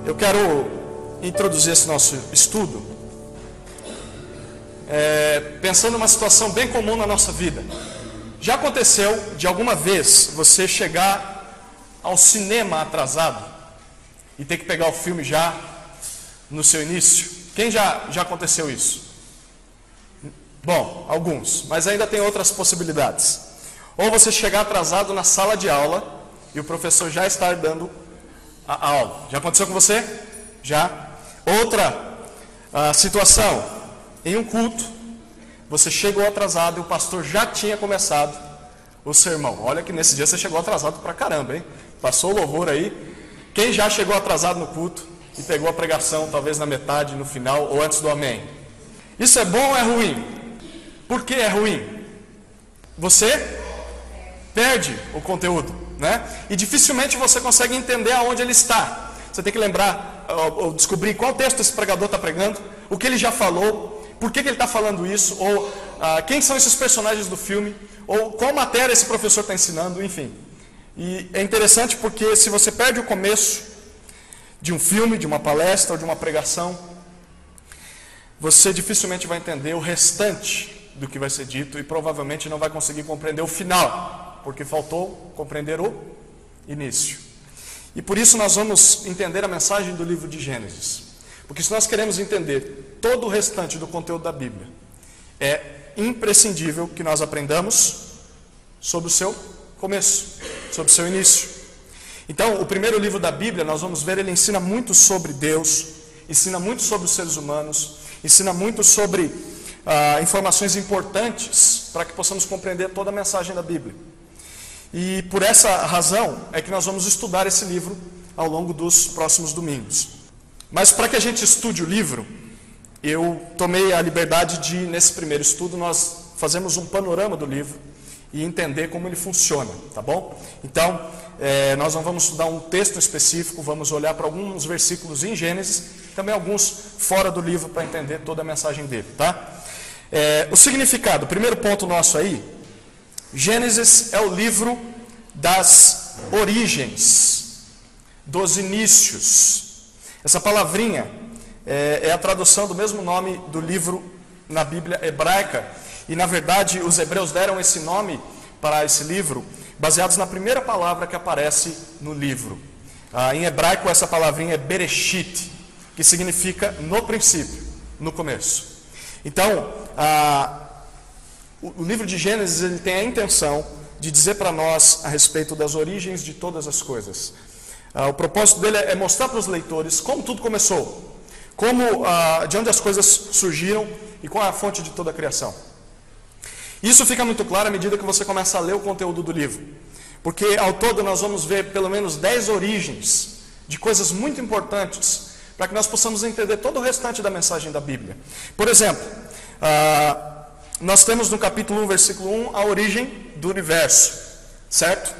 Eu quero introduzir esse nosso estudo pensando numa situação bem comum na nossa vida. Já aconteceu de alguma vez você chegar ao cinema atrasado e ter que pegar o filme já no seu início? Quem já aconteceu isso? Bom, alguns, mas ainda tem outras possibilidades. Ou você chegar atrasado na sala de aula e o professor já estar dando a aula. Já aconteceu com você? Já. Outra situação, em um culto, você chegou atrasado e o pastor já tinha começado o sermão. Olha que nesse dia você chegou atrasado pra caramba, hein? Passou o louvor aí. Quem já chegou atrasado no culto e pegou a pregação, talvez na metade, no final ou antes do amém? Isso é bom ou é ruim? Por que é ruim? Você perde o conteúdo, né? E dificilmente você consegue entender aonde ele está. Você tem que lembrar, ou descobrir qual texto esse pregador está pregando, o que ele já falou, por que ele está falando isso, ou quem são esses personagens do filme, ou qual matéria esse professor está ensinando, enfim. E é interessante porque se você perde o começo de um filme, de uma palestra ou de uma pregação, você dificilmente vai entender o restante do que vai ser dito e provavelmente não vai conseguir compreender o final, porque faltou compreender o início. E por isso nós vamos entender a mensagem do livro de Gênesis. Porque se nós queremos entender todo o restante do conteúdo da Bíblia, é imprescindível que nós aprendamos sobre o seu começo, sobre o seu início. Então, o primeiro livro da Bíblia, nós vamos ver, ele ensina muito sobre Deus, ensina muito sobre os seres humanos, ensina muito sobre informações importantes para que possamos compreender toda a mensagem da Bíblia. E por essa razão é que nós vamos estudar esse livro ao longo dos próximos domingos. Mas para que a gente estude o livro, eu tomei a liberdade de, nesse primeiro estudo, nós fazermos um panorama do livro e entender como ele funciona, tá bom? Então, nós não vamos estudar um texto específico, vamos olhar para alguns versículos em Gênesis, também alguns fora do livro para entender toda a mensagem dele, tá? O significado, o primeiro ponto nosso aí, Gênesis é o livro das origens, dos inícios. Essa palavrinha é a tradução do mesmo nome do livro na Bíblia hebraica. E na verdade os hebreus deram esse nome para esse livro baseados na primeira palavra que aparece no livro. Em hebraico essa palavrinha é Bereshit, que significa no princípio, no começo. Então, o livro de Gênesis ele tem a intenção de dizer para nós a respeito das origens de todas as coisas. O propósito dele é mostrar para os leitores como tudo começou, de onde as coisas surgiram e qual é a fonte de toda a criação. Isso fica muito claro à medida que você começa a ler o conteúdo do livro, porque ao todo nós vamos ver pelo menos 10 origens de coisas muito importantes para que nós possamos entender todo o restante da mensagem da Bíblia. Por exemplo, nós temos no capítulo 1, versículo 1, a origem do universo, certo?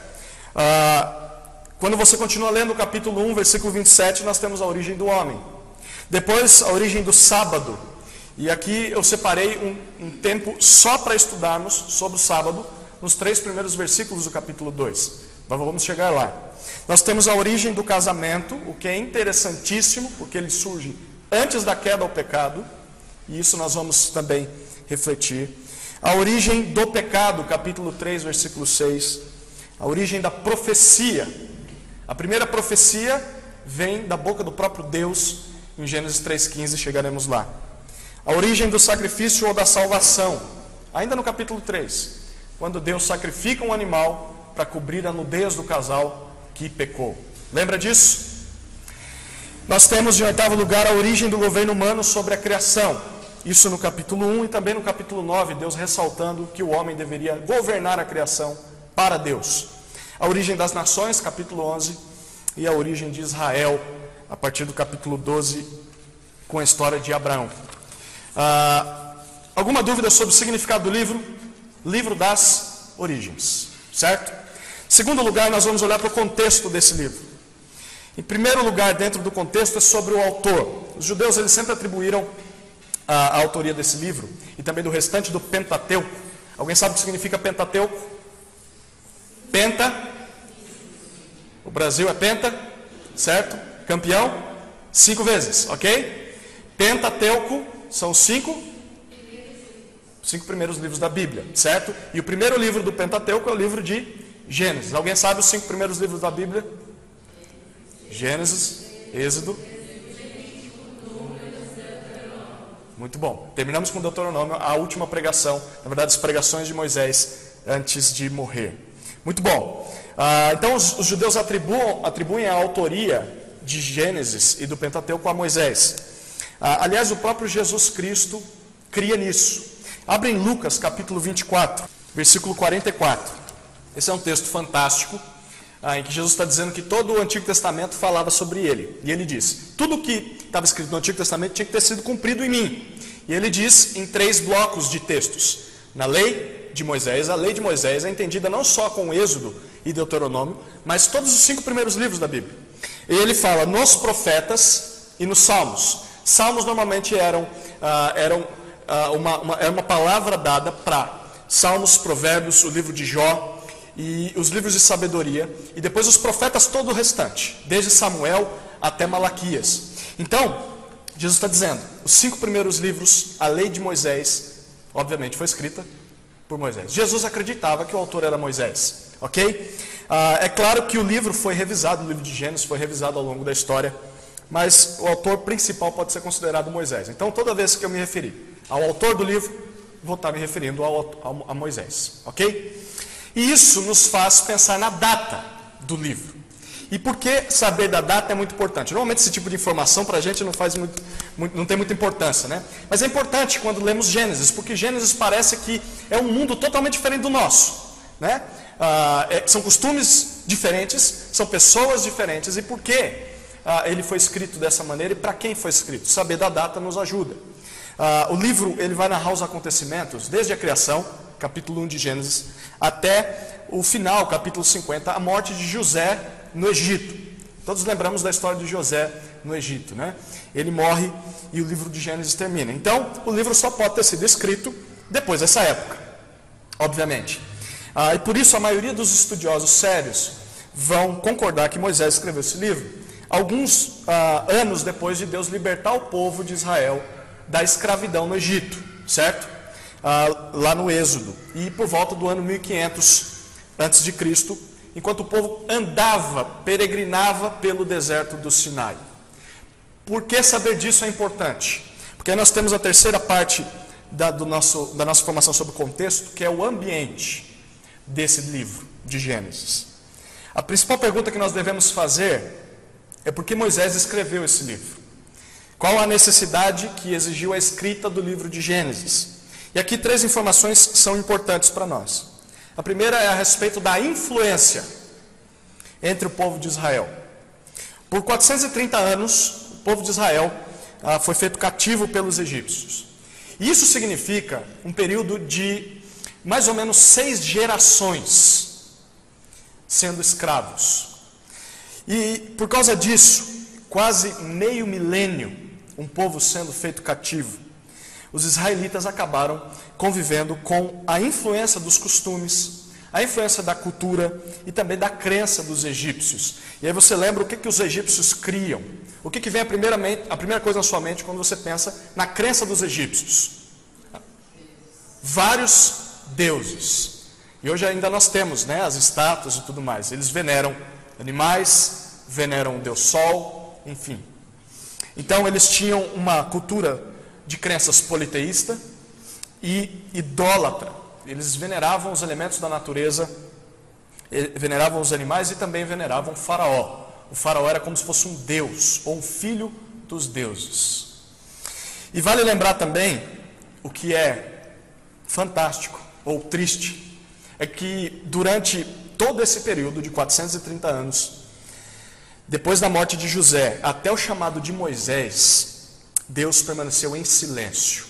Quando você continua lendo o capítulo 1, versículo 27, nós temos a origem do homem. Depois, a origem do sábado. E aqui eu separei um tempo só para estudarmos sobre o sábado, nos 3 primeiros versículos do capítulo 2. Mas vamos chegar lá. Nós temos a origem do casamento, o que é interessantíssimo, porque ele surge antes da queda ao pecado. E isso nós vamos também refletir. A origem do pecado, capítulo 3, versículo 6. A origem da profecia. A primeira profecia vem da boca do próprio Deus, em Gênesis 3,15, chegaremos lá. A origem do sacrifício ou da salvação, ainda no capítulo 3, quando Deus sacrifica um animal para cobrir a nudez do casal que pecou. Lembra disso? Nós temos, em 8º lugar, a origem do governo humano sobre a criação. Isso no capítulo 1 e também no capítulo 9, Deus ressaltando que o homem deveria governar a criação para Deus. A origem das nações, capítulo 11, e a origem de Israel, a partir do capítulo 12, com a história de Abraão. Alguma dúvida sobre o significado do livro? Livro das origens, certo? Em segundo lugar, nós vamos olhar para o contexto desse livro. Em primeiro lugar, dentro do contexto, é sobre o autor. Os judeus eles sempre atribuíram a autoria desse livro e também do restante do Pentateuco. Alguém sabe o que significa Pentateuco? Penta. O Brasil é penta, certo? Campeão 5 vezes, ok? Pentateuco são os 5 primeiros livros da Bíblia, certo? E o primeiro livro do Pentateuco é o livro de Gênesis. Alguém sabe os 5 primeiros livros da Bíblia? Gênesis, Êxodo. Muito bom. Terminamos com Deuteronômio, a última pregação, na verdade, as pregações de Moisés antes de morrer. Muito bom. Então, os judeus atribuem a autoria de Gênesis e do Pentateuco a Moisés. Aliás, o próprio Jesus Cristo cria nisso. Abre em Lucas, capítulo 24, versículo 44. Esse é um texto fantástico, em que Jesus está dizendo que todo o Antigo Testamento falava sobre ele. E ele diz, tudo que estava escrito no Antigo Testamento tinha que ter sido cumprido em mim. E ele diz em 3 blocos de textos. Na lei de Moisés, a lei de Moisés é entendida não só com Êxodo e Deuteronômio, mas todos os 5 primeiros livros da Bíblia. E ele fala nos profetas e nos salmos. Salmos normalmente eram uma palavra dada para Salmos, Provérbios, o livro de Jó e os livros de sabedoria. E depois os profetas, todo o restante, desde Samuel até Malaquias. Então, Jesus está dizendo, os 5 primeiros livros, a lei de Moisés, obviamente foi escrita por Moisés. Jesus acreditava que o autor era Moisés, ok? É claro que o livro foi revisado, o livro de Gênesis foi revisado ao longo da história, mas o autor principal pode ser considerado Moisés. Então, toda vez que eu me referir ao autor do livro, vou estar me referindo a Moisés, ok? E isso nos faz pensar na data do livro. E por que saber da data é muito importante? Normalmente esse tipo de informação para a gente não tem muita importância, né? Mas é importante quando lemos Gênesis, porque Gênesis parece que é um mundo totalmente diferente do nosso, né? São costumes diferentes, são pessoas diferentes, e por que ele foi escrito dessa maneira e para quem foi escrito? Saber da data nos ajuda. O livro ele vai narrar os acontecimentos desde a criação, capítulo 1 de Gênesis, até o final, capítulo 50, a morte de José no Egito. Todos lembramos da história de José no Egito, né? Ele morre e o livro de Gênesis termina. Então, o livro só pode ter sido escrito depois dessa época, obviamente. E por isso a maioria dos estudiosos sérios vão concordar que Moisés escreveu esse livro alguns anos depois de Deus libertar o povo de Israel da escravidão no Egito, certo? Lá no Êxodo, e por volta do ano 1500 antes de Cristo, enquanto o povo andava, peregrinava pelo deserto do Sinai. Por que saber disso é importante? Porque nós temos a terceira parte da nossa formação sobre o contexto, que é o ambiente desse livro de Gênesis. A principal pergunta que nós devemos fazer é por que Moisés escreveu esse livro? Qual a necessidade que exigiu a escrita do livro de Gênesis? E aqui 3 informações são importantes para nós. A primeira é a respeito da influência entre o povo de Israel. Por 430 anos, o povo de Israel foi feito cativo pelos egípcios. E isso significa um período de mais ou menos 6 gerações sendo escravos. E por causa disso, quase meio milênio, um povo sendo feito cativo, os israelitas acabaram convivendo com a influência dos costumes, a influência da cultura e também da crença dos egípcios. E aí você lembra o que os egípcios criam? O que vem a primeira coisa na sua mente quando você pensa na crença dos egípcios? Vários deuses. E hoje ainda nós temos, né, as estátuas e tudo mais. Eles veneram animais, veneram o Deus Sol, enfim. Então eles tinham uma cultura de crenças politeísta e idólatra. Eles veneravam os elementos da natureza, veneravam os animais e também veneravam o faraó. O faraó era como se fosse um deus, ou um filho dos deuses. E vale lembrar também, o que é fantástico, ou triste, é que durante todo esse período de 430 anos, depois da morte de José, até o chamado de Moisés, Deus permaneceu em silêncio.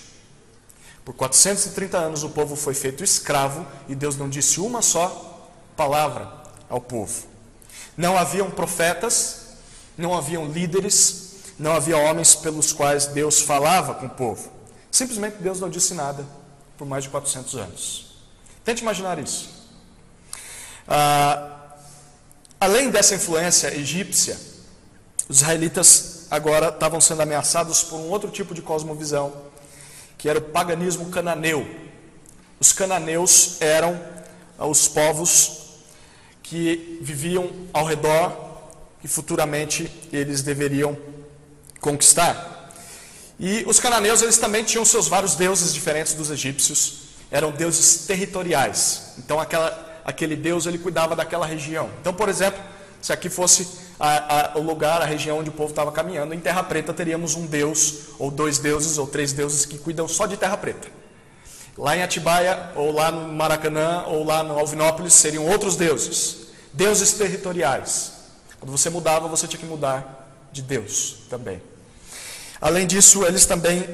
Por 430 anos o povo foi feito escravo e Deus não disse uma só palavra ao povo. Não haviam profetas, não haviam líderes, não havia homens pelos quais Deus falava com o povo. Simplesmente Deus não disse nada por mais de 400 anos. Tente imaginar isso. Além dessa influência egípcia, os israelitas agora estavam sendo ameaçados por um outro tipo de cosmovisão, que era o paganismo cananeu. Os cananeus eram os povos que viviam ao redor e futuramente eles deveriam conquistar. E os cananeus, eles também tinham seus vários deuses diferentes dos egípcios, eram deuses territoriais. Então aquele deus, ele cuidava daquela região. Então, por exemplo, se aqui fosse o lugar, a região onde o povo estava caminhando, em Terra Preta teríamos um deus, ou 2 deuses, ou 3 deuses que cuidam só de Terra Preta. Lá em Atibaia, ou lá no Maracanã, ou lá no Alvinópolis, seriam outros deuses. Deuses territoriais. Quando você mudava, você tinha que mudar de Deus também. Além disso, eles também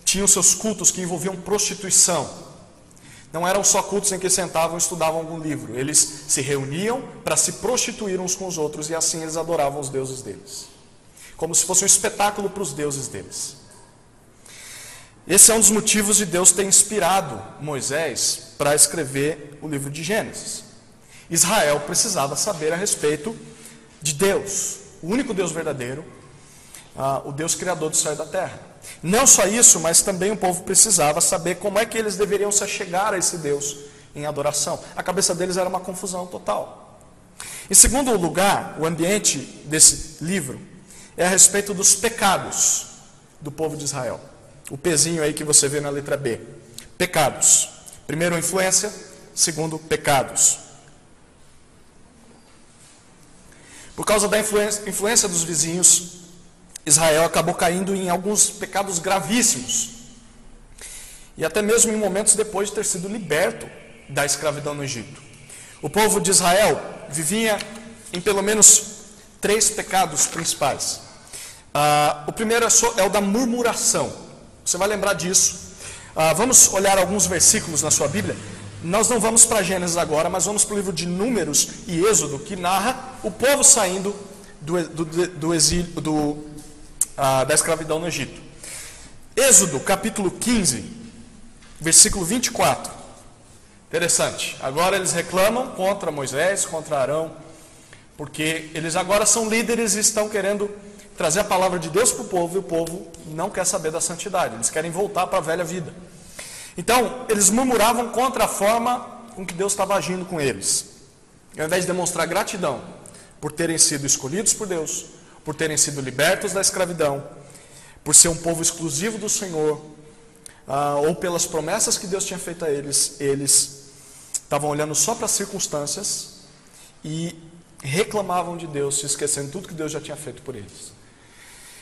tinham seus cultos que envolviam prostituição. Não eram só cultos em que sentavam e estudavam algum livro. Eles se reuniam para se prostituir uns com os outros e assim eles adoravam os deuses deles. Como se fosse um espetáculo para os deuses deles. Esse é um dos motivos de Deus ter inspirado Moisés para escrever o livro de Gênesis. Israel precisava saber a respeito de Deus, o único Deus verdadeiro, o Deus criador do céu e da terra. Não só isso, mas também o povo precisava saber como é que eles deveriam se achegar a esse Deus em adoração. A cabeça deles era uma confusão total. Em segundo lugar, o ambiente desse livro é a respeito dos pecados do povo de Israel. O pezinho aí que você vê na letra B. Pecados. Primeiro, influência. Segundo, pecados. Por causa da influência dos vizinhos, Israel acabou caindo em alguns pecados gravíssimos. E até mesmo em momentos depois de ter sido liberto da escravidão no Egito. O povo de Israel vivia em pelo menos 3 pecados principais. O primeiro é o da murmuração. Você vai lembrar disso. Vamos olhar alguns versículos na sua Bíblia. Nós não vamos para Gênesis agora, mas vamos para o livro de Números e Êxodo, que narra o povo saindo do exílio, da escravidão no Egito. Êxodo, capítulo 15, versículo 24. Interessante. Agora eles reclamam contra Moisés, contra Arão, porque eles agora são líderes e estão querendo trazer a palavra de Deus para o povo, e o povo não quer saber da santidade, eles querem voltar para a velha vida. Então, eles murmuravam contra a forma com que Deus estava agindo com eles. Ao invés de demonstrar gratidão por terem sido escolhidos por Deus, por terem sido libertos da escravidão, por ser um povo exclusivo do Senhor, ou pelas promessas que Deus tinha feito a eles, eles estavam olhando só para as circunstâncias e reclamavam de Deus, se esquecendo de tudo que Deus já tinha feito por eles.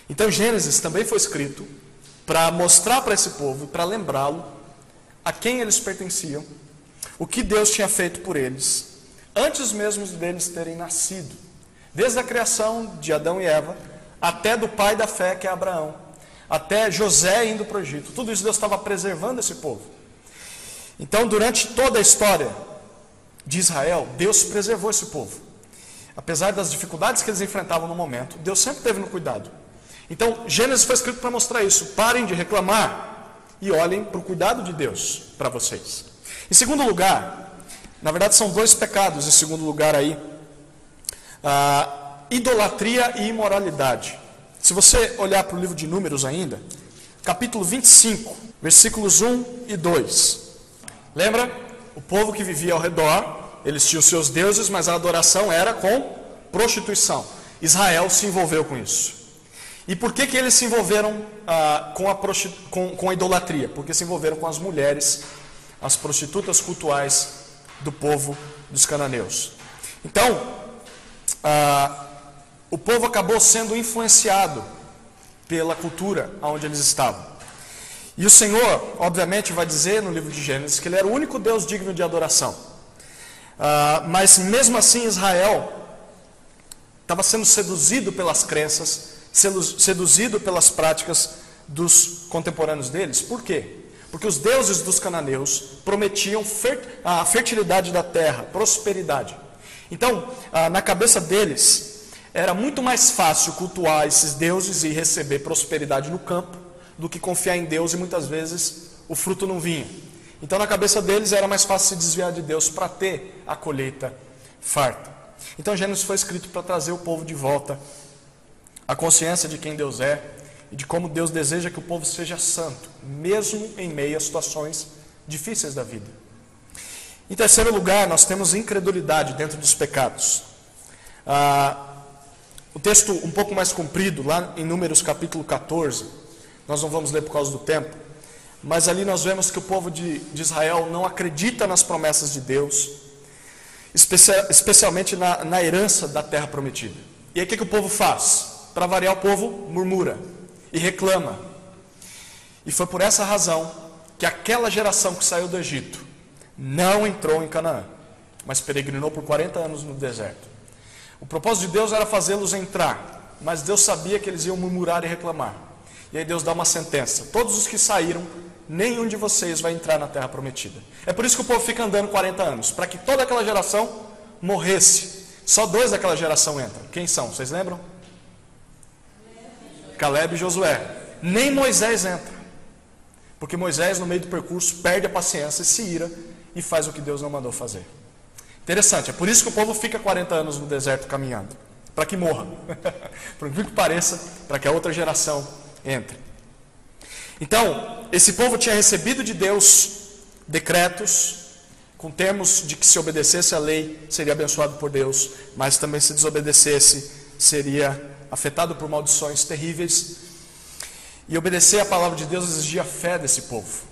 Então Gênesis também foi escrito para mostrar para esse povo, para lembrá-lo a quem eles pertenciam, o que Deus tinha feito por eles, antes mesmo deles terem nascido, desde a criação de Adão e Eva, até do pai da fé, que é Abraão, até José indo para o Egito. Tudo isso Deus estava preservando esse povo. Então, durante toda a história de Israel, Deus preservou esse povo. Apesar das dificuldades que eles enfrentavam no momento, Deus sempre teve no cuidado. Então, Gênesis foi escrito para mostrar isso. Parem de reclamar e olhem para o cuidado de Deus para vocês. Em segundo lugar, na verdade são 2 pecados em segundo lugar aí. Idolatria e imoralidade. Se você olhar para o livro de Números ainda, capítulo 25, versículos 1 e 2. Lembra? O povo que vivia ao redor, eles tinham seus deuses, mas a adoração era com prostituição. Israel se envolveu com isso. E por que eles se envolveram com a idolatria? Porque se envolveram com as mulheres, as prostitutas cultuais do povo dos cananeus. Então, o povo acabou sendo influenciado pela cultura onde eles estavam. E o Senhor, obviamente, vai dizer no livro de Gênesis que Ele era o único Deus digno de adoração. Mas mesmo assim Israel estava sendo seduzido pelas crenças, seduzido pelas práticas dos contemporâneos deles. Por quê? Porque os deuses dos cananeus prometiam a fertilidade da terra, prosperidade. Então, na cabeça deles, era muito mais fácil cultuar esses deuses e receber prosperidade no campo do que confiar em Deus, e muitas vezes o fruto não vinha. Então, na cabeça deles, era mais fácil se desviar de Deus para ter a colheita farta. Então, Gênesis foi escrito para trazer o povo de volta a consciência de quem Deus é e de como Deus deseja que o povo seja santo, mesmo em meio a situações difíceis da vida. Em terceiro lugar, nós temos incredulidade dentro dos pecados. O texto um pouco mais comprido, lá em Números capítulo 14, nós não vamos ler por causa do tempo, mas ali nós vemos que o povo de Israel não acredita nas promessas de Deus, especialmente na herança da terra prometida. E aí o que o povo faz? Para variar, o povo murmura e reclama. E foi por essa razão que aquela geração que saiu do Egito não entrou em Canaã, mas peregrinou por 40 anos no deserto. O propósito de Deus era fazê-los entrar, mas Deus sabia que eles iam murmurar e reclamar. E aí Deus dá uma sentença: todos os que saíram, nenhum de vocês vai entrar na terra prometida. É por isso que o povo fica andando 40 anos, para que toda aquela geração morresse. Só 2 daquela geração entram. Quem são? Vocês lembram? Caleb e Josué. Nem Moisés entra, porque Moisés, no meio do percurso, perde a paciência, se ira e faz o que Deus não mandou fazer. Interessante, é por isso que o povo fica 40 anos no deserto caminhando, para que morra, por que pareça, para que a outra geração entre. Então, esse povo tinha recebido de Deus decretos, com termos de que se obedecesse a lei, seria abençoado por Deus, mas também se desobedecesse, seria afetado por maldições terríveis. E obedecer a palavra de Deus exigia a fé desse povo.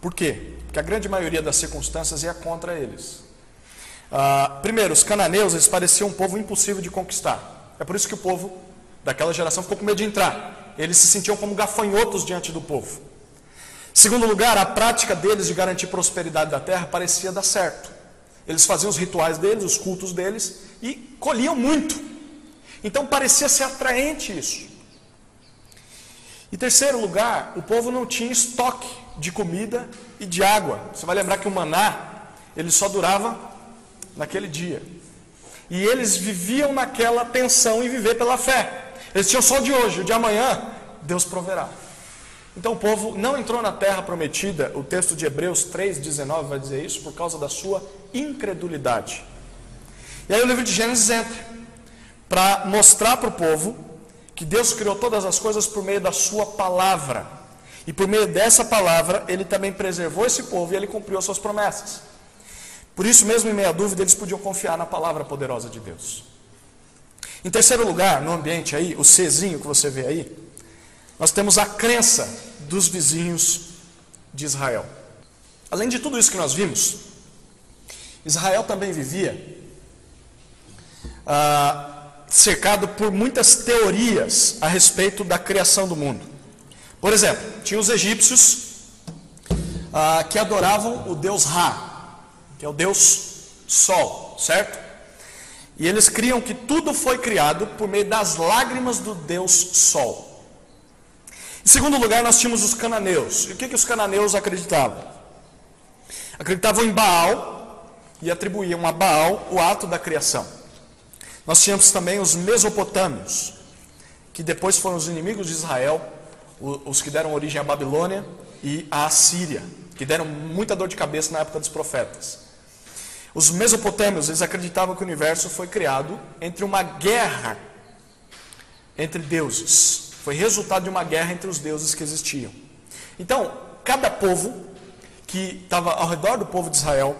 Por quê? Porque a grande maioria das circunstâncias ia contra eles. Primeiro, os cananeus, eles pareciam um povo impossível de conquistar. É por isso que o povo daquela geração ficou com medo de entrar. Eles se sentiam como gafanhotos diante do povo. Segundo lugar, a prática deles de garantir prosperidade da terra parecia dar certo. Eles faziam os rituais deles, os cultos deles, e colhiam muito. Então parecia ser atraente isso. Em terceiro lugar, o povo não tinha estoque de comida e de água. Você vai lembrar que o maná, ele só durava naquele dia. E eles viviam naquela tensão em viver pela fé. Eles tinham só o de hoje, o de amanhã, Deus proverá. Então o povo não entrou na terra prometida. O texto de Hebreus 3,19 vai dizer isso, por causa da sua incredulidade. E aí o livro de Gênesis entra para mostrar para o povo que Deus criou todas as coisas por meio da sua palavra. E por meio dessa palavra, ele também preservou esse povo e ele cumpriu as suas promessas. Por isso mesmo, em meia dúvida, eles podiam confiar na palavra poderosa de Deus. Em terceiro lugar, no ambiente aí, o Czinho que você vê aí, nós temos a crença dos vizinhos de Israel. Além de tudo isso que nós vimos, Israel também vivia cercado por muitas teorias a respeito da criação do mundo. Por exemplo, tinha os egípcios que adoravam o deus Ra, que é o deus Sol, certo? E eles criam que tudo foi criado por meio das lágrimas do deus Sol. Em segundo lugar, nós tínhamos os cananeus. E o que os cananeus acreditavam? Acreditavam em Baal e atribuíam a Baal o ato da criação. Nós tínhamos também os mesopotâmios, que depois foram os inimigos de Israel, os que deram origem à Babilônia e à Assíria, que deram muita dor de cabeça na época dos profetas. Os mesopotâmios, eles acreditavam que o universo foi criado entre uma guerra entre deuses. Foi resultado de uma guerra entre os deuses que existiam. Então, cada povo que estava ao redor do povo de Israel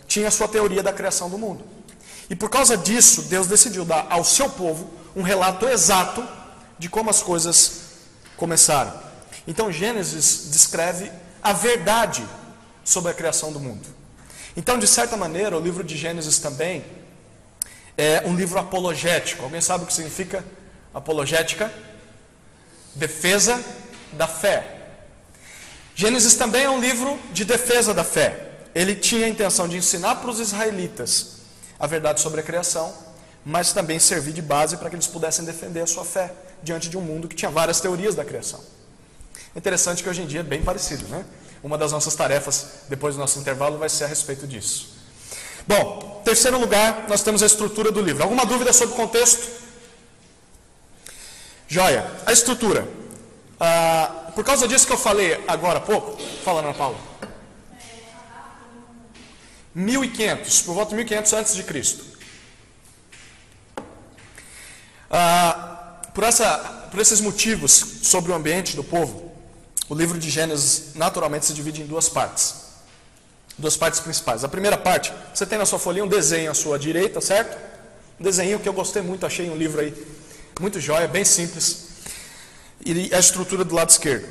tinha a sua teoria da criação do mundo. E por causa disso, Deus decidiu dar ao seu povo um relato exato de como as coisas começaram. Então Gênesis descreve a verdade sobre a criação do mundo. Então, de certa maneira, o livro de Gênesis também é um livro apologético. Alguém sabe o que significa apologética? Defesa da fé. Gênesis também é um livro de defesa da fé. Ele tinha a intenção de ensinar para os israelitas a verdade sobre a criação, mas também servir de base para que eles pudessem defender a sua fé diante de um mundo que tinha várias teorias da criação. É interessante que hoje em dia é bem parecido, né? Uma das nossas tarefas, depois do nosso intervalo, vai ser a respeito disso. Bom, em terceiro lugar, nós temos a estrutura do livro. Alguma dúvida sobre o contexto? Joia. A estrutura. Por causa disso que eu falei agora há pouco, fala, Ana Paula. 1500, por volta de 1500 antes de Cristo. Por esses motivos sobre o ambiente do povo, o livro de Gênesis naturalmente se divide em duas partes. Duas partes principais. A primeira parte, você tem na sua folhinha um desenho à sua direita, certo? Um desenho que eu gostei muito, achei um livro aí muito jóia, bem simples. E a estrutura do lado esquerdo.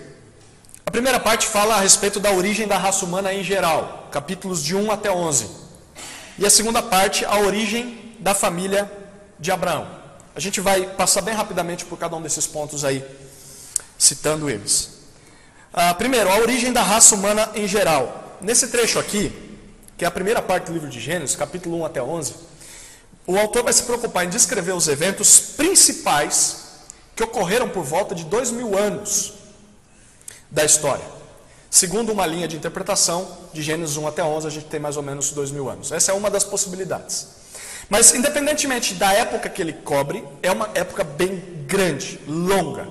A primeira parte fala a respeito da origem da raça humana em geral, capítulos de 1 até 11. E a segunda parte, a origem da família de Abraão. A gente vai passar bem rapidamente por cada um desses pontos aí, citando eles. Primeiro, a origem da raça humana em geral. Nesse trecho aqui, que é a primeira parte do livro de Gênesis, capítulo 1 até 11, o autor vai se preocupar em descrever os eventos principais que ocorreram por volta de 2000 anos da história. Segundo uma linha de interpretação, de Gênesis 1 até 11, a gente tem mais ou menos 2000 anos. Essa é uma das possibilidades. Mas, independentemente da época que ele cobre, é uma época bem grande, longa.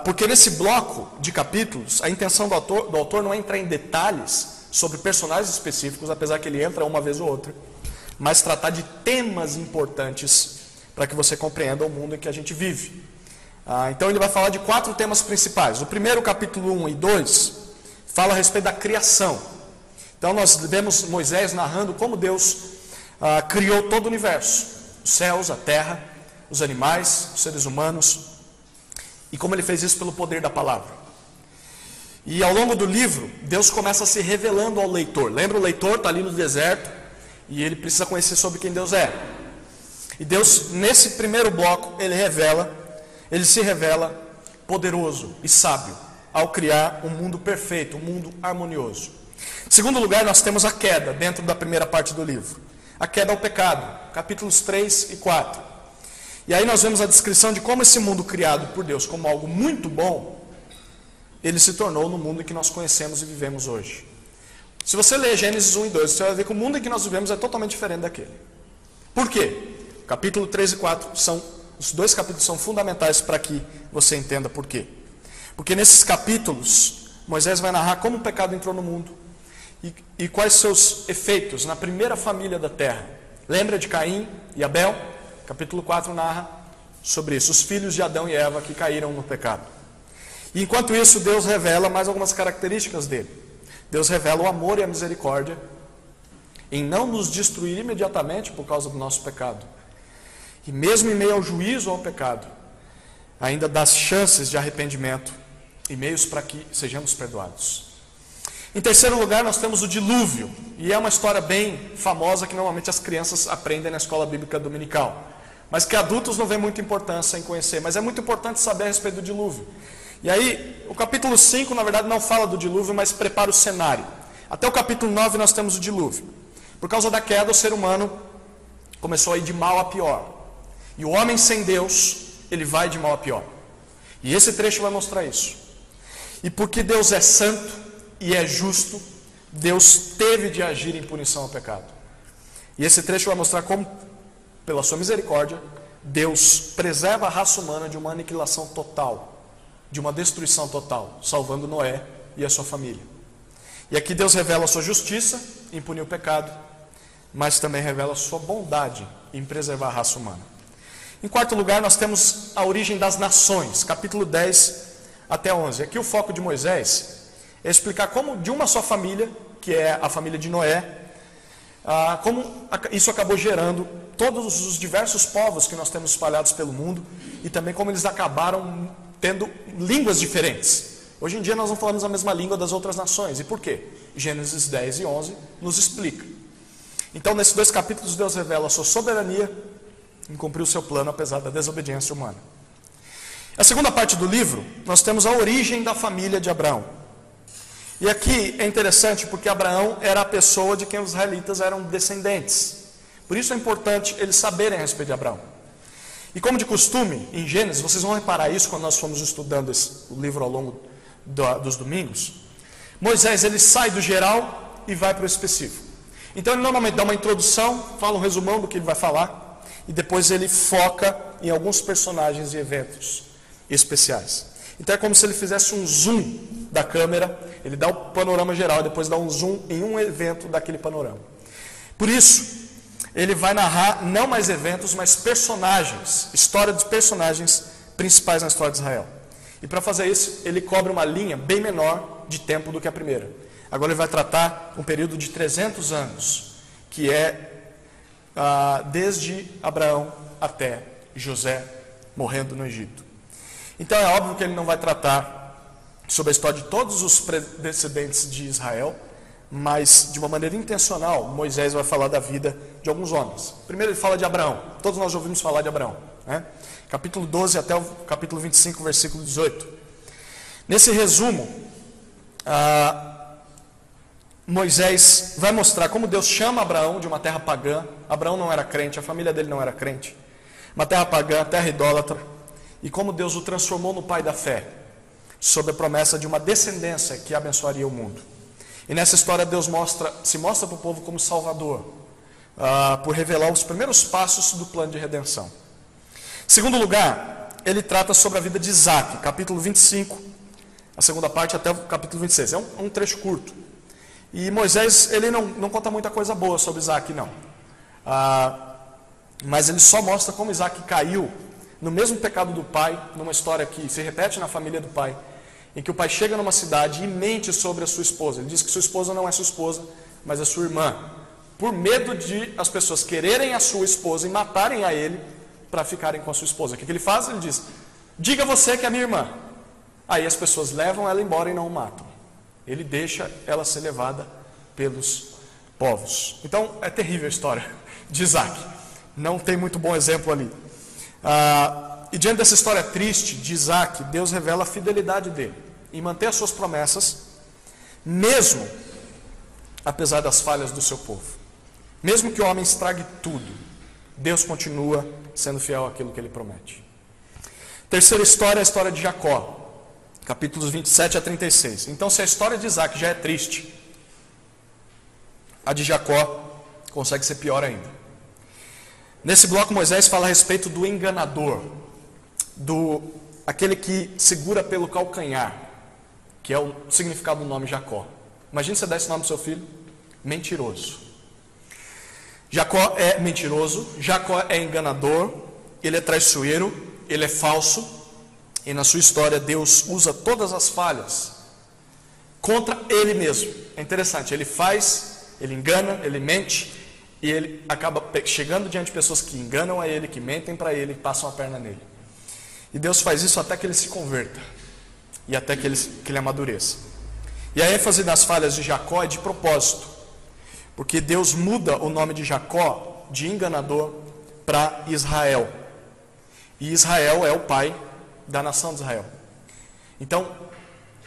Porque nesse bloco de capítulos, a intenção do autor não é entrar em detalhes sobre personagens específicos, apesar que ele entra uma vez ou outra, mas tratar de temas importantes para que você compreenda o mundo em que a gente vive. Então ele vai falar de 4 temas principais. O primeiro, capítulo 1 e 2, fala a respeito da criação. Então nós vemos Moisés narrando como Deus criou todo o universo. Os céus, a terra, os animais, os seres humanos. E como ele fez isso pelo poder da palavra. E ao longo do livro, Deus começa se revelando ao leitor. Lembra, o leitor está ali no deserto e ele precisa conhecer sobre quem Deus é. E Deus, nesse primeiro bloco, ele se revela poderoso e sábio ao criar um mundo perfeito, um mundo harmonioso. Em segundo lugar, nós temos a queda dentro da primeira parte do livro. A queda ao pecado, capítulos 3 e 4. E aí nós vemos a descrição de como esse mundo criado por Deus como algo muito bom, ele se tornou no mundo em que nós conhecemos e vivemos hoje. Se você ler Gênesis 1 e 2, você vai ver que o mundo em que nós vivemos é totalmente diferente daquele. Por quê? Capítulo 3 e 4 os 2 capítulos são fundamentais para que você entenda por quê. Porque nesses capítulos, Moisés vai narrar como o pecado entrou no mundo e quais seus efeitos na primeira família da terra. Lembra de Caim e Abel? Capítulo 4 narra sobre isso, os filhos de Adão e Eva que caíram no pecado. E enquanto isso, Deus revela mais algumas características dele. Deus revela o amor e a misericórdia em não nos destruir imediatamente por causa do nosso pecado. E mesmo em meio ao juízo ao pecado, ainda dá chances de arrependimento e meios para que sejamos perdoados. Em terceiro lugar, nós temos o dilúvio. E é uma história bem famosa que normalmente as crianças aprendem na escola bíblica dominical. Mas que adultos não vêem muita importância em conhecer. Mas é muito importante saber a respeito do dilúvio. E aí, o capítulo 5, na verdade, não fala do dilúvio, mas prepara o cenário. Até o capítulo 9 nós temos o dilúvio. Por causa da queda, o ser humano começou a ir de mal a pior. E o homem sem Deus, ele vai de mal a pior. E esse trecho vai mostrar isso. E porque Deus é santo e é justo, Deus teve de agir em punição ao pecado. E esse trecho vai mostrar como, pela sua misericórdia, Deus preserva a raça humana de uma aniquilação total, de uma destruição total, salvando Noé e a sua família. E aqui Deus revela a sua justiça em punir o pecado, mas também revela a sua bondade em preservar a raça humana. Em quarto lugar, nós temos a origem das nações, capítulo 10 até 11. Aqui o foco de Moisés é explicar como de uma só família, que é a família de Noé, como isso acabou gerando todos os diversos povos que nós temos espalhados pelo mundo e também como eles acabaram tendo línguas diferentes. Hoje em dia nós não falamos a mesma língua das outras nações. E por quê? Gênesis 10 e 11 nos explica. Então, nesses 2 capítulos, Deus revela a sua soberania em cumprir o seu plano, apesar da desobediência humana. A segunda parte do livro, nós temos a origem da família de Abraão. E aqui é interessante porque Abraão era a pessoa de quem os israelitas eram descendentes. Por isso é importante eles saberem a respeito de Abraão. E como de costume, em Gênesis, vocês vão reparar isso quando nós fomos estudando o livro ao longo dos domingos. Moisés, ele sai do geral e vai para o específico. Então ele normalmente dá uma introdução, fala um resumão do que ele vai falar, e depois ele foca em alguns personagens e eventos especiais. Então é como se ele fizesse um zoom da câmera, ele dá o panorama geral, depois dá um zoom em um evento daquele panorama. Por isso, ele vai narrar não mais eventos, mas personagens, história dos personagens principais na história de Israel. E para fazer isso, ele cobre uma linha bem menor de tempo do que a primeira. Agora ele vai tratar um período de 300 anos, que é desde Abraão até José morrendo no Egito. Então é óbvio que ele não vai tratar sobre a história de todos os descendentes de Israel, mas de uma maneira intencional, Moisés vai falar da vida de alguns homens. Primeiro ele fala de Abraão, todos nós ouvimos falar de Abraão, né? Capítulo 12 até o capítulo 25, versículo 18. Nesse resumo, Moisés vai mostrar como Deus chama Abraão de uma terra pagã. Abraão não era crente, a família dele não era crente. Uma terra pagã, terra idólatra. E como Deus o transformou no pai da fé, sob a promessa de uma descendência que abençoaria o mundo. E nessa história Deus se mostra para o povo como Salvador, por revelar os primeiros passos do plano de redenção. Em segundo lugar, ele trata sobre a vida de Isaac, capítulo 25, a segunda parte até o capítulo 26. É um trecho curto. E Moisés, ele não conta muita coisa boa sobre Isaac, não. Mas ele só mostra como Isaac caiu no mesmo pecado do pai, numa história que se repete na família do pai, em que o pai chega numa cidade e mente sobre a sua esposa. Ele diz que sua esposa não é sua esposa, mas é sua irmã, por medo de as pessoas quererem a sua esposa e matarem a ele para ficarem com a sua esposa. O que ele faz? Ele diz: diga você que é minha irmã. Aí as pessoas levam ela embora e não o matam. Ele deixa ela ser levada pelos povos. Então é terrível a história de Isaac. Não tem muito bom exemplo ali. E diante dessa história triste de Isaac, Deus revela a fidelidade dele em manter as suas promessas, mesmo apesar das falhas do seu povo. Mesmo que o homem estrague tudo, Deus continua sendo fiel àquilo que ele promete. Terceira história é a história de Jacó, capítulos 27 a 36. Então, se a história de Isaac já é triste, a de Jacó consegue ser pior ainda. Nesse bloco, Moisés fala a respeito do enganador, aquele que segura pelo calcanhar, que é o significado do nome Jacó. Imagina você dar esse nome para seu filho: mentiroso. Jacó é mentiroso, Jacó é enganador, ele é traiçoeiro, ele é falso, e na sua história Deus usa todas as falhas contra ele mesmo. É interessante, ele engana, ele mente, e ele acaba chegando diante de pessoas que enganam a ele, que mentem para ele, que passam a perna nele. E Deus faz isso até que ele se converta, e até que ele amadureça. E a ênfase das falhas de Jacó é de propósito, porque Deus muda o nome de Jacó, de enganador, para Israel. E Israel é o pai da nação de Israel. Então,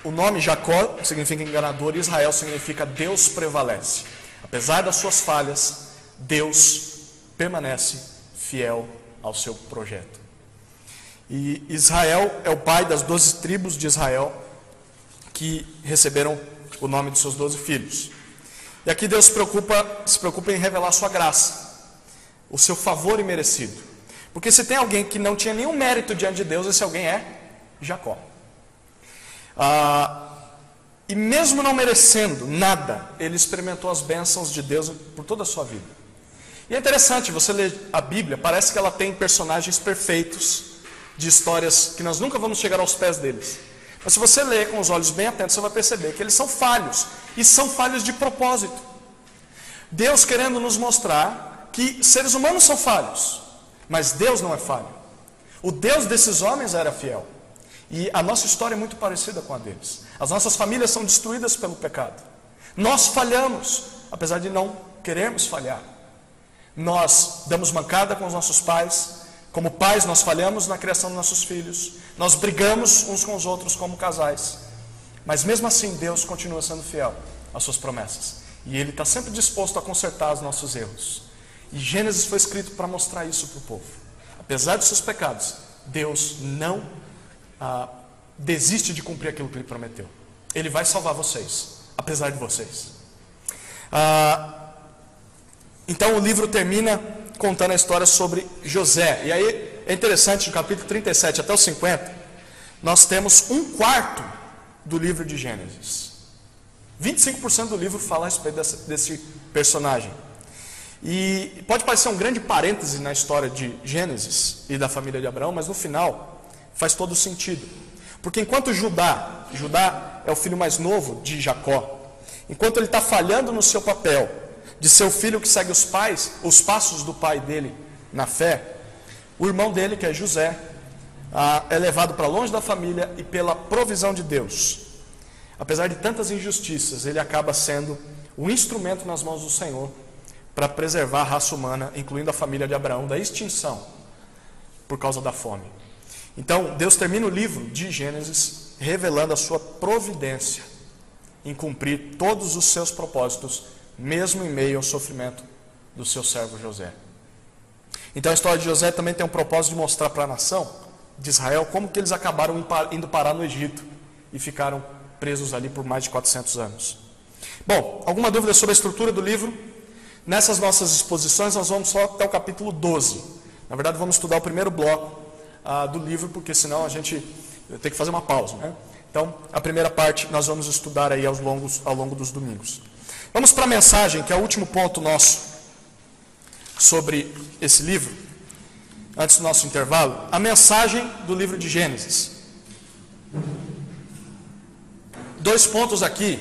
o nome Jacó significa enganador, e Israel significa Deus prevalece. Apesar das suas falhas, Deus permanece fiel ao seu projeto. E Israel é o pai das 12 tribos de Israel, que receberam o nome de seus 12 filhos. E aqui Deus se preocupa em revelar a sua graça, o seu favor imerecido. Porque se tem alguém que não tinha nenhum mérito diante de Deus, esse alguém é Jacó. E mesmo não merecendo nada, ele experimentou as bênçãos de Deus por toda a sua vida. E é interessante, você lê a Bíblia, parece que ela tem personagens perfeitos, de histórias que nós nunca vamos chegar aos pés deles. Mas se você ler com os olhos bem atentos, você vai perceber que eles são falhos, e são falhos de propósito. Deus querendo nos mostrar que seres humanos são falhos, mas Deus não é falho. O Deus desses homens era fiel, e a nossa história é muito parecida com a deles. As nossas famílias são destruídas pelo pecado. Nós falhamos, apesar de não querermos falhar. Nós damos mancada com os nossos pais. Como pais, nós falhamos na criação dos nossos filhos. Nós brigamos uns com os outros como casais. Mas mesmo assim, Deus continua sendo fiel às suas promessas. E Ele está sempre disposto a consertar os nossos erros. E Gênesis foi escrito para mostrar isso para o povo. Apesar dos seus pecados, Deus não desiste de cumprir aquilo que Ele prometeu. Ele vai salvar vocês, apesar de vocês. Então o livro termina contando a história sobre José. E aí é interessante, do capítulo 37 até o 50, nós temos 1/4 do livro de Gênesis. 25% do livro fala a respeito desse personagem. E pode parecer um grande parêntese na história de Gênesis e da família de Abraão, mas no final, Faz todo sentido. Porque enquanto Judá é o filho mais novo de Jacó, enquanto ele está falhando no seu papel de ser o filho que segue os passos do pai dele na fé, o irmão dele, que é José, é levado para longe da família e pela provisão de Deus. Apesar de tantas injustiças, ele acaba sendo um instrumento nas mãos do Senhor para preservar a raça humana, incluindo a família de Abraão, da extinção por causa da fome. Então, Deus termina o livro de Gênesis revelando a sua providência em cumprir todos os seus propósitos, mesmo em meio ao sofrimento do seu servo José. Então, a história de José também tem um propósito de mostrar para a nação de Israel como que eles acabaram indo parar no Egito e ficaram presos ali por mais de 400 anos. Bom, alguma dúvida sobre a estrutura do livro? Nessas nossas exposições nós vamos só até o capítulo 12. Na verdade vamos estudar o primeiro bloco do livro, porque senão a gente tem que fazer uma pausa, né? Então, a primeira parte nós vamos estudar aí ao longo dos domingos. Vamos para a mensagem, que é o último ponto nosso sobre esse livro, antes do nosso intervalo. A mensagem do livro de Gênesis. 2 pontos aqui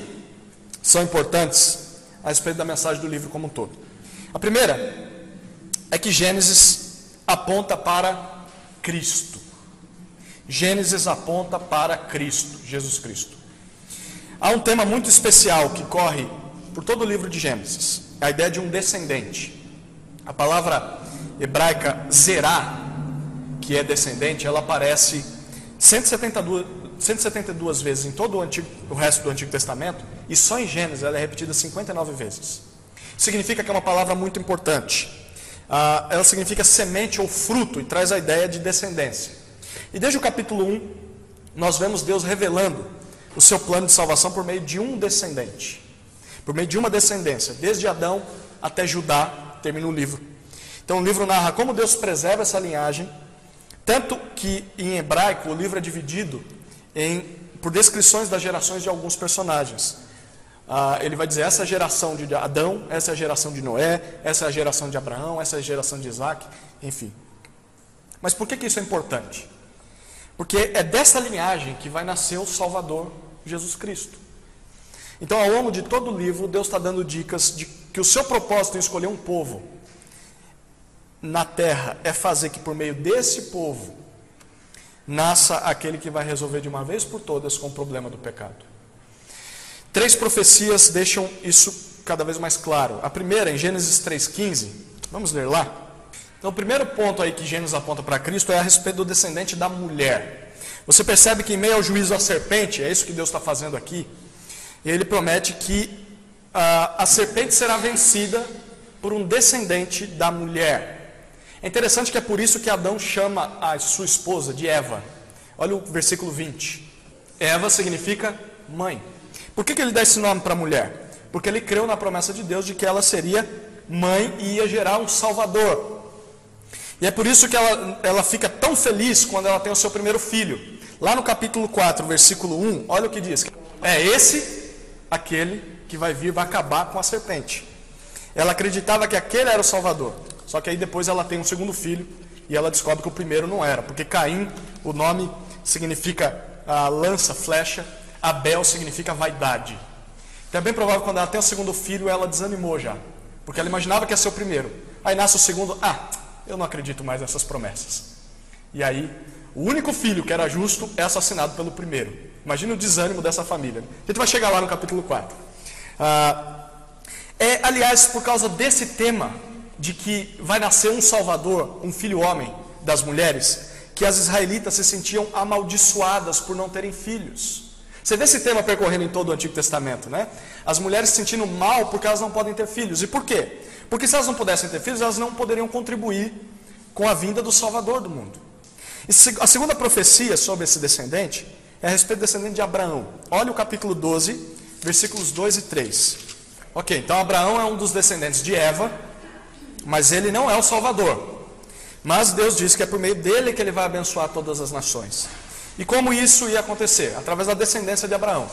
são importantes a respeito da mensagem do livro como um todo. A primeira é que Gênesis aponta para Cristo. Gênesis aponta para Cristo, Jesus Cristo. Há um tema muito especial que corre por todo o livro de Gênesis, a ideia de um descendente. A palavra hebraica zerá, que é descendente, ela aparece 172 vezes em todo o resto do Antigo Testamento, e só em Gênesis ela é repetida 59 vezes. Significa que é uma palavra muito importante. Ela significa semente ou fruto e traz a ideia de descendência. E desde o capítulo 1, nós vemos Deus revelando o seu plano de salvação por meio de um descendente, por meio de uma descendência, desde Adão até Judá, termina o livro. Então o livro narra como Deus preserva essa linhagem, tanto que em hebraico o livro é dividido por descrições das gerações de alguns personagens. Ele vai dizer, essa é a geração de Adão, essa é a geração de Noé, essa é a geração de Abraão, essa é a geração de Isaac, enfim. Mas por que isso é importante? Porque é dessa linhagem que vai nascer o Salvador, Jesus Cristo. Então, ao longo de todo o livro, Deus está dando dicas de que o seu propósito em escolher um povo na terra é fazer que por meio desse povo nasça aquele que vai resolver de uma vez por todas com o problema do pecado. 3 profecias deixam isso cada vez mais claro. A primeira, em Gênesis 3,15, vamos ler lá. Então, o primeiro ponto aí que Gênesis aponta para Cristo é a respeito do descendente da mulher. Você percebe que em meio ao juízo da serpente, é isso que Deus está fazendo aqui, e ele promete que a serpente será vencida por um descendente da mulher. É interessante que é por isso que Adão chama a sua esposa de Eva. Olha o versículo 20. Eva significa mãe. Por que ele dá esse nome para a mulher? Porque ele creu na promessa de Deus de que ela seria mãe e ia gerar um Salvador. E é por isso que ela fica tão feliz quando ela tem o seu primeiro filho. Lá no capítulo 4, versículo 1, olha o que diz. É aquele que vai vir, vai acabar com a serpente. Ela acreditava que aquele era o Salvador. Só que aí depois ela tem um segundo filho e ela descobre que o primeiro não era. Porque Caim, o nome significa lança, flecha. Abel significa vaidade. Então é bem provável que quando ela tem o segundo filho, ela desanimou já. Porque ela imaginava que ia ser o primeiro. Aí nasce o segundo, eu não acredito mais nessas promessas. E aí, o único filho que era justo é assassinado pelo primeiro. Imagina o desânimo dessa família. A gente vai chegar lá no capítulo 4. Aliás, por causa desse tema, de que vai nascer um Salvador, um filho homem das mulheres, que as israelitas se sentiam amaldiçoadas por não terem filhos. Você vê esse tema percorrendo em todo o Antigo Testamento, né? As mulheres se sentindo mal porque elas não podem ter filhos. E por quê? Porque se elas não pudessem ter filhos, elas não poderiam contribuir com a vinda do Salvador do mundo. E a segunda profecia sobre esse descendente é a respeito do descendente de Abraão. Olha o capítulo 12, versículos 2 e 3. Ok, então Abraão é um dos descendentes de Eva, mas ele não é o Salvador. Mas Deus diz que é por meio dele que ele vai abençoar todas as nações. E como isso ia acontecer? Através da descendência de Abraão.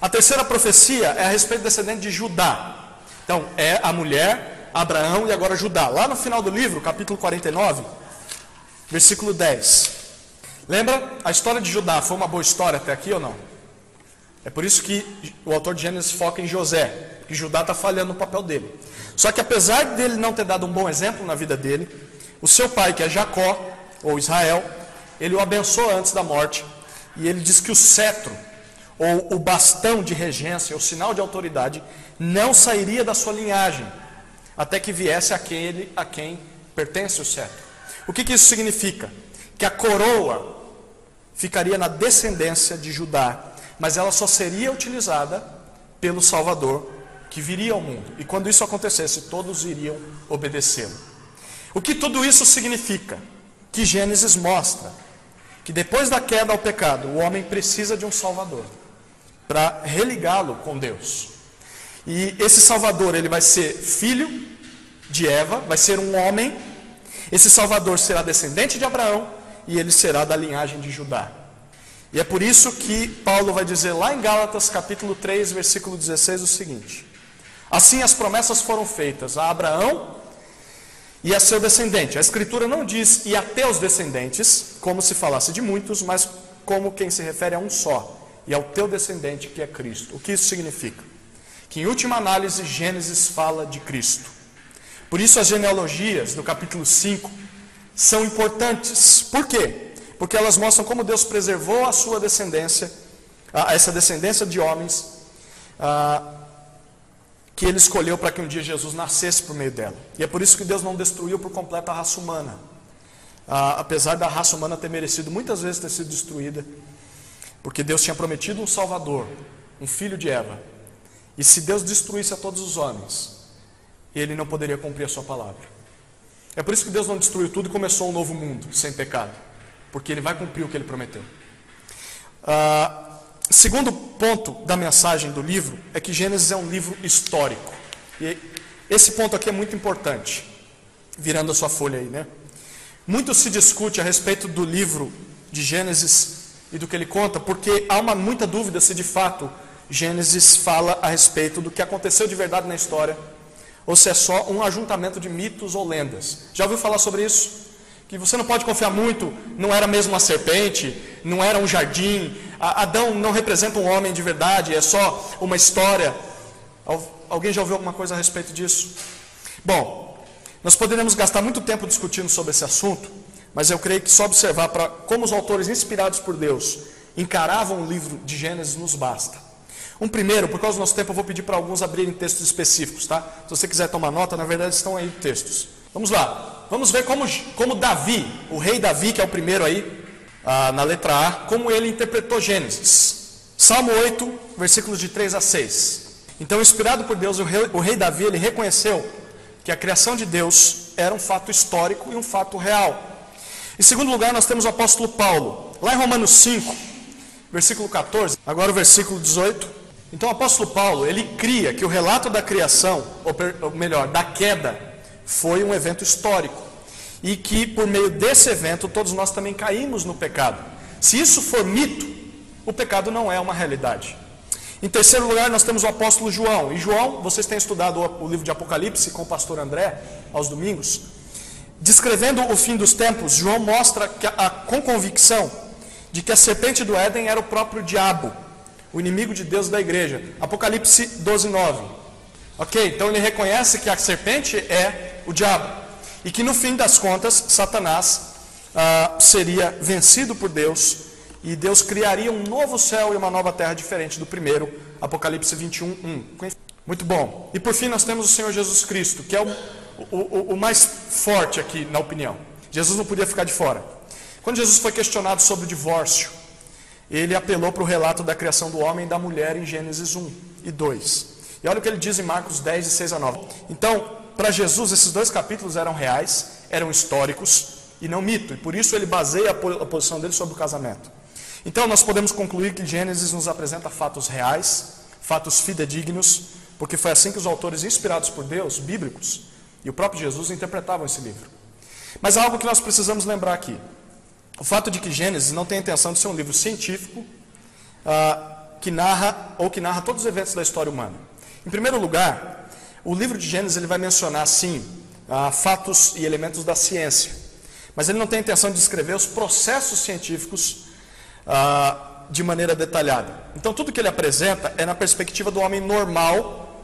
A terceira profecia é a respeito do descendente de Judá. Então, é a mulher, Abraão e agora Judá. Lá no final do livro, capítulo 49, versículo 10. Lembra? A história de Judá foi uma boa história até aqui ou não? É por isso que o autor de Gênesis foca em José, que Judá está falhando no papel dele. Só que apesar dele não ter dado um bom exemplo na vida dele, o seu pai, que é Jacó, ou Israel, ele o abençoou antes da morte. E ele diz que o cetro, ou o bastão de regência, o sinal de autoridade, não sairia da sua linhagem, até que viesse aquele a quem pertence o cetro. O que isso significa? Que a coroa ficaria na descendência de Judá, mas ela só seria utilizada pelo Salvador que viria ao mundo. E quando isso acontecesse, todos iriam obedecê-lo. O que tudo isso significa? Que Gênesis mostra que depois da queda ao pecado, o homem precisa de um Salvador para religá-lo com Deus. E esse Salvador, ele vai ser filho de Eva, vai ser um homem. Esse Salvador será descendente de Abraão e ele será da linhagem de Judá. E é por isso que Paulo vai dizer lá em Gálatas capítulo 3, versículo 16 o seguinte: assim as promessas foram feitas a Abraão e a seu descendente. A Escritura não diz e a teus descendentes, como se falasse de muitos, mas como quem se refere a um só, e ao teu descendente que é Cristo. O que isso significa? Que em última análise Gênesis fala de Cristo. Por isso as genealogias do capítulo 5 são importantes. Por quê? Porque elas mostram como Deus preservou a sua descendência, essa descendência de homens, que Ele escolheu para que um dia Jesus nascesse por meio dela. E é por isso que Deus não destruiu por completo a raça humana. Apesar da raça humana ter merecido muitas vezes ter sido destruída, porque Deus tinha prometido um Salvador, um filho de Eva. E se Deus destruísse a todos os homens, Ele não poderia cumprir a sua palavra. É por isso que Deus não destruiu tudo e começou um novo mundo, sem pecado. Porque Ele vai cumprir o que Ele prometeu. Segundo ponto da mensagem do livro é que Gênesis é um livro histórico. E esse ponto aqui é muito importante. Virando a sua folha aí, né? Muito se discute a respeito do livro de Gênesis e do que ele conta, porque há muita dúvida se de fato Gênesis fala a respeito do que aconteceu de verdade na história, ou se é só um ajuntamento de mitos ou lendas. Já ouviu falar sobre isso? Que você não pode confiar muito, não era mesmo uma serpente, não era um jardim, Adão não representa um homem de verdade, é só uma história. Alguém já ouviu alguma coisa a respeito disso? Bom, nós poderíamos gastar muito tempo discutindo sobre esse assunto, mas eu creio que só observar como os autores inspirados por Deus encaravam o livro de Gênesis nos basta. Primeiro, por causa do nosso tempo, eu vou pedir para alguns abrirem textos específicos, tá? Se você quiser tomar nota, na verdade estão aí textos. Vamos lá, vamos ver como Davi, o rei Davi, que é o primeiro aí, na letra A, como ele interpretou Gênesis. Salmo 8, versículos de 3 a 6. Então, inspirado por Deus, o rei Davi, ele reconheceu que a criação de Deus era um fato histórico e um fato real. Em segundo lugar, nós temos o apóstolo Paulo, lá em Romanos 5, versículo 14, agora o versículo 18. Então, o apóstolo Paulo, ele cria que o relato da criação, ou melhor, da queda, foi um evento histórico. E que por meio desse evento todos nós também caímos no pecado. Se isso for mito, o pecado não é uma realidade. Em terceiro lugar nós temos o apóstolo João. E João, vocês têm estudado o livro de Apocalipse com o pastor André aos domingos. Descrevendo o fim dos tempos, João mostra com convicção de que a serpente do Éden era o próprio diabo, o inimigo de Deus e da igreja. Apocalipse 12, 9. Ok? Então ele reconhece que a serpente é o diabo. E que no fim das contas, Satanás seria vencido por Deus. E Deus criaria um novo céu e uma nova terra diferente do primeiro. Apocalipse 21, 1. Muito bom. E por fim nós temos o Senhor Jesus Cristo, que é o mais forte aqui na opinião. Jesus não podia ficar de fora. Quando Jesus foi questionado sobre o divórcio, ele apelou para o relato da criação do homem e da mulher em Gênesis 1 e 2. E olha o que ele diz em Marcos 10, de 6 a 9. Então, para Jesus, esses dois capítulos eram reais, eram históricos e não mito. E por isso ele baseia a posição dele sobre o casamento. Então, nós podemos concluir que Gênesis nos apresenta fatos reais, fatos fidedignos, porque foi assim que os autores inspirados por Deus, bíblicos, e o próprio Jesus interpretavam esse livro. Mas há algo que nós precisamos lembrar aqui. O fato de que Gênesis não tem a intenção de ser um livro científico que narra todos os eventos da história humana. Em primeiro lugar, o livro de Gênesis ele vai mencionar, sim, fatos e elementos da ciência. mas ele não tem a intenção de descrever os processos científicos de maneira detalhada. Então tudo que ele apresenta é na perspectiva do homem normal,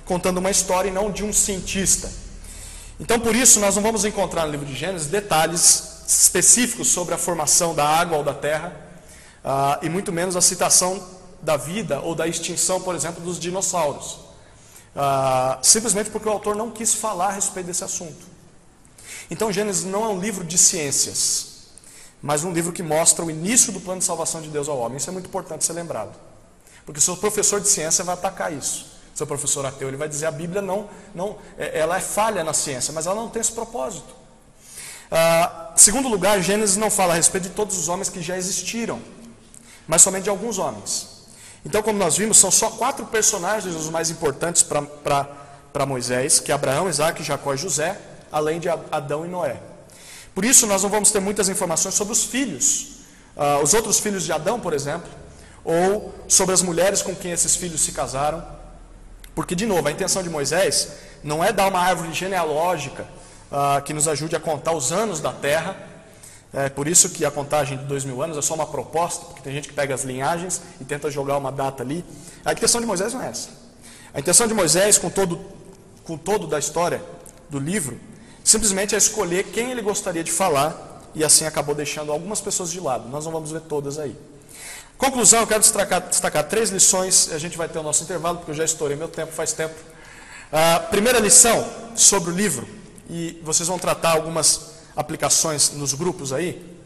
contando uma história e não de um cientista. Então por isso nós não vamos encontrar no livro de Gênesis detalhes específicos sobre a formação da água ou da terra, e muito menos a citação da vida ou da extinção, por exemplo, dos dinossauros. Simplesmente porque o autor não quis falar a respeito desse assunto. Então Gênesis não é um livro de ciências, mas um livro que mostra o início do plano de salvação de Deus ao homem. Isso é muito importante ser lembrado, porque seu professor de ciência vai atacar isso. Seu professor ateu, ele vai dizer a Bíblia ela é falha na ciência, mas ela não tem esse propósito. Segundo lugar, Gênesis não fala a respeito de todos os homens que já existiram, mas somente de alguns homens. Então, como nós vimos, são só 4 personagens os mais importantes para Moisés, que é Abraão, Isaque, Jacó e José, além de Adão e Noé. Por isso, nós não vamos ter muitas informações sobre os filhos, os outros filhos de Adão, por exemplo, ou sobre as mulheres com quem esses filhos se casaram, porque, de novo, a intenção de Moisés não é dar uma árvore genealógica que nos ajude a contar os anos da terra. É por isso que a contagem de 2000 anos é só uma proposta, porque tem gente que pega as linhagens e tenta jogar uma data ali. A intenção de Moisés não é essa. A intenção de Moisés, com todo da história do livro, simplesmente é escolher quem ele gostaria de falar, e assim acabou deixando algumas pessoas de lado. Nós não vamos ver todas aí. Conclusão, eu quero destacar 3 lições. A gente vai ter o nosso intervalo, porque eu já estourei meu tempo faz tempo. Primeira lição sobre o livro, e vocês vão tratar algumas aplicações nos grupos aí,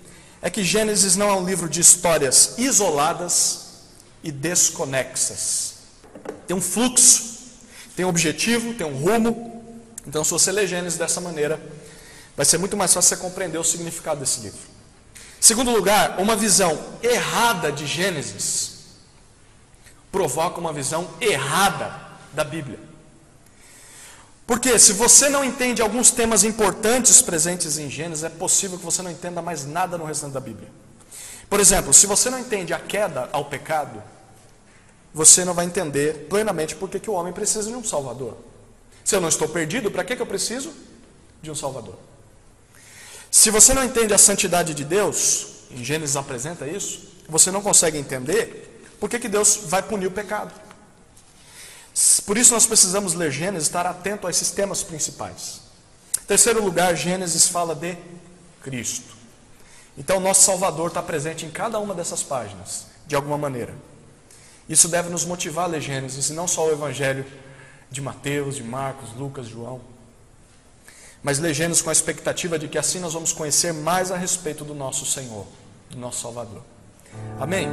é que Gênesis não é um livro de histórias isoladas e desconexas. Tem um fluxo, tem um objetivo, tem um rumo. Então, se você ler Gênesis dessa maneira, vai ser muito mais fácil você compreender o significado desse livro. Segundo lugar, uma visão errada de Gênesis provoca uma visão errada da Bíblia. Porque se você não entende alguns temas importantes presentes em Gênesis, é possível que você não entenda mais nada no restante da Bíblia. Por exemplo, se você não entende a queda ao pecado, você não vai entender plenamente por que o homem precisa de um Salvador. Se eu não estou perdido, para que eu preciso de um Salvador? Se você não entende a santidade de Deus, em Gênesis apresenta isso, você não consegue entender por que Deus vai punir o pecado. Por isso nós precisamos ler Gênesis, estar atento a esses temas principais. Em terceiro lugar, Gênesis fala de Cristo. Então, nosso Salvador está presente em cada uma dessas páginas, de alguma maneira. Isso deve nos motivar a ler Gênesis, e não só o Evangelho de Mateus, de Marcos, Lucas, João. Mas ler Gênesis com a expectativa de que assim nós vamos conhecer mais a respeito do nosso Senhor, do nosso Salvador. Amém?